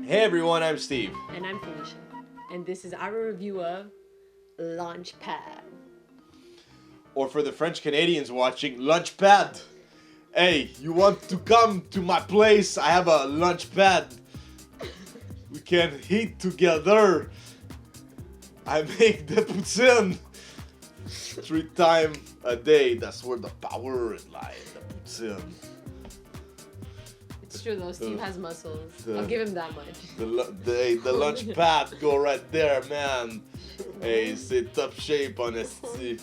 Hey everyone, I'm Steve. And I'm Felicia. And this is our review of Launchpad. Or for the French Canadians watching, Lunchpad. Hey, you want to come to my place? I have a lunchpad. We can eat together. I make the poutine 3 times a day. That's where the power lies, the poutine. It's true though, Steve has muscles. I'll give him that much. The lunch pad go right there, man. Hey, c'est top shape, honesty.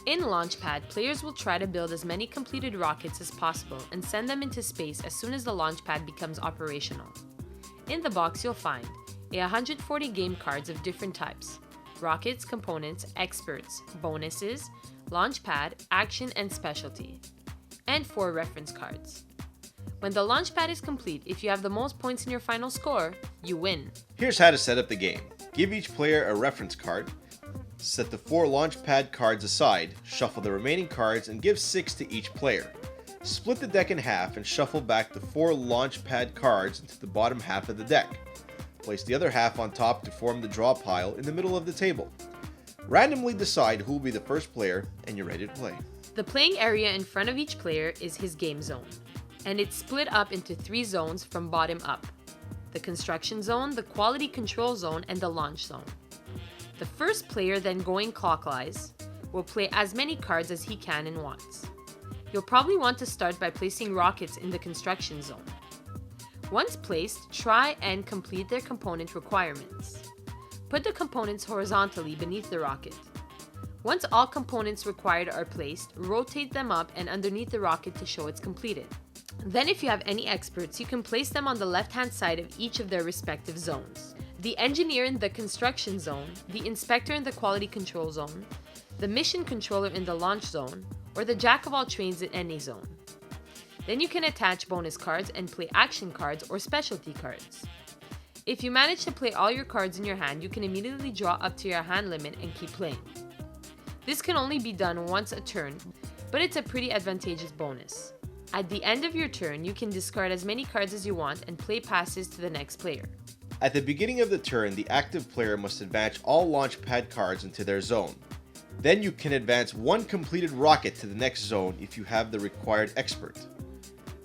In Launchpad, players will try to build as many completed rockets as possible and send them into space as soon as the Launchpad becomes operational. In the box you'll find 140 game cards of different types: rockets, components, experts, bonuses, Launchpad, action and specialty, and 4 reference cards. When the Launchpad is complete, if you have the most points in your final score, you win. Here's how to set up the game. Give each player a reference card. Set the 4 Launchpad cards aside, shuffle the remaining cards, and give 6 to each player. Split the deck in half and shuffle back the 4 Launchpad cards into the bottom half of the deck. Place the other half on top to form the draw pile in the middle of the table. Randomly decide who will be the first player, and you're ready to play. The playing area in front of each player is his game zone, and it's split up into 3 zones from bottom up: the construction zone, the quality control zone, and the launch zone. The first player, then going clockwise, will play as many cards as he can and wants. You'll probably want to start by placing rockets in the construction zone. Once placed, try and complete their component requirements. Put the components horizontally beneath the rocket. Once all components required are placed, rotate them up and underneath the rocket to show it's completed. Then if you have any experts, you can place them on the left-hand side of each of their respective zones: the engineer in the construction zone, the inspector in the quality control zone, the mission controller in the launch zone, or the jack of all trades in any zone. Then you can attach bonus cards and play action cards or specialty cards. If you manage to play all your cards in your hand, you can immediately draw up to your hand limit and keep playing. This can only be done once a turn, but it's a pretty advantageous bonus. At the end of your turn, you can discard as many cards as you want and play passes to the next player. At the beginning of the turn, the active player must advance all Launchpad cards into their zone. Then you can advance 1 completed rocket to the next zone if you have the required expert.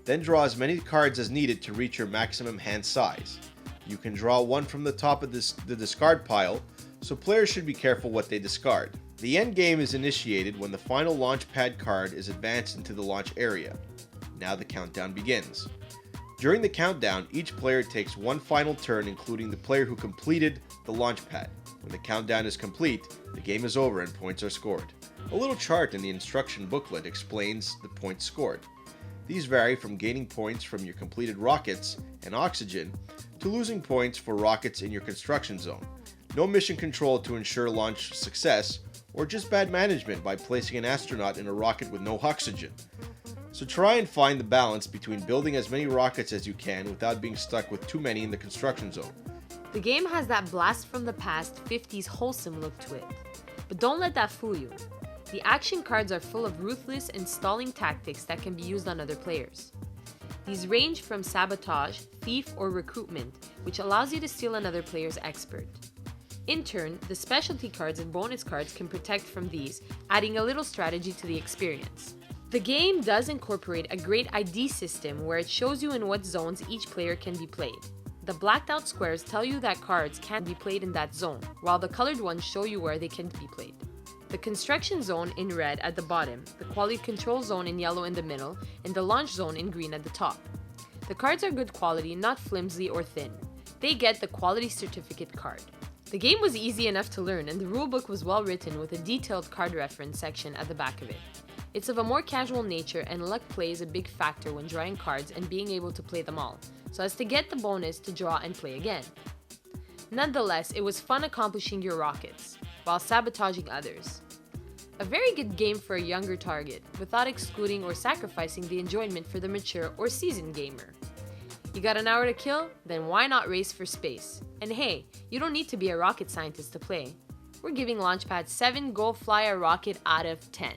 Then draw as many cards as needed to reach your maximum hand size. You can draw 1 from the top of the discard pile, so players should be careful what they discard. The end game is initiated when the final Launchpad card is advanced into the launch area. Now the countdown begins. During the countdown, each player takes 1 final turn, including the player who completed the Launchpad. When the countdown is complete, the game is over and points are scored. A little chart in the instruction booklet explains the points scored. These vary from gaining points from your completed rockets and oxygen to losing points for rockets in your construction zone. No mission control to ensure launch success, or just bad management by placing an astronaut in a rocket with no oxygen. So try and find the balance between building as many rockets as you can without being stuck with too many in the construction zone. The game has that blast from the past 50s wholesome look to it. But don't let that fool you. The action cards are full of ruthless and stalling tactics that can be used on other players. These range from sabotage, thief, or recruitment, which allows you to steal another player's expert. In turn, the specialty cards and bonus cards can protect from these, adding a little strategy to the experience. The game does incorporate a great ID system where it shows you in what zones each player can be played. The blacked out squares tell you that cards can be played in that zone, while the colored ones show you where they can be played. The construction zone in red at the bottom, the quality control zone in yellow in the middle, and the launch zone in green at the top. The cards are good quality, not flimsy or thin. They get the quality certificate card. The game was easy enough to learn, and the rulebook was well written with a detailed card reference section at the back of it. It's of a more casual nature, and luck plays a big factor when drawing cards and being able to play them all, so as to get the bonus to draw and play again. Nonetheless, it was fun accomplishing your rockets, while sabotaging others. A very good game for a younger target, without excluding or sacrificing the enjoyment for the mature or seasoned gamer. You got an hour to kill? Then why not race for space? And hey, you don't need to be a rocket scientist to play. We're giving Launchpad 7 Go Fly a Rocket out of 10.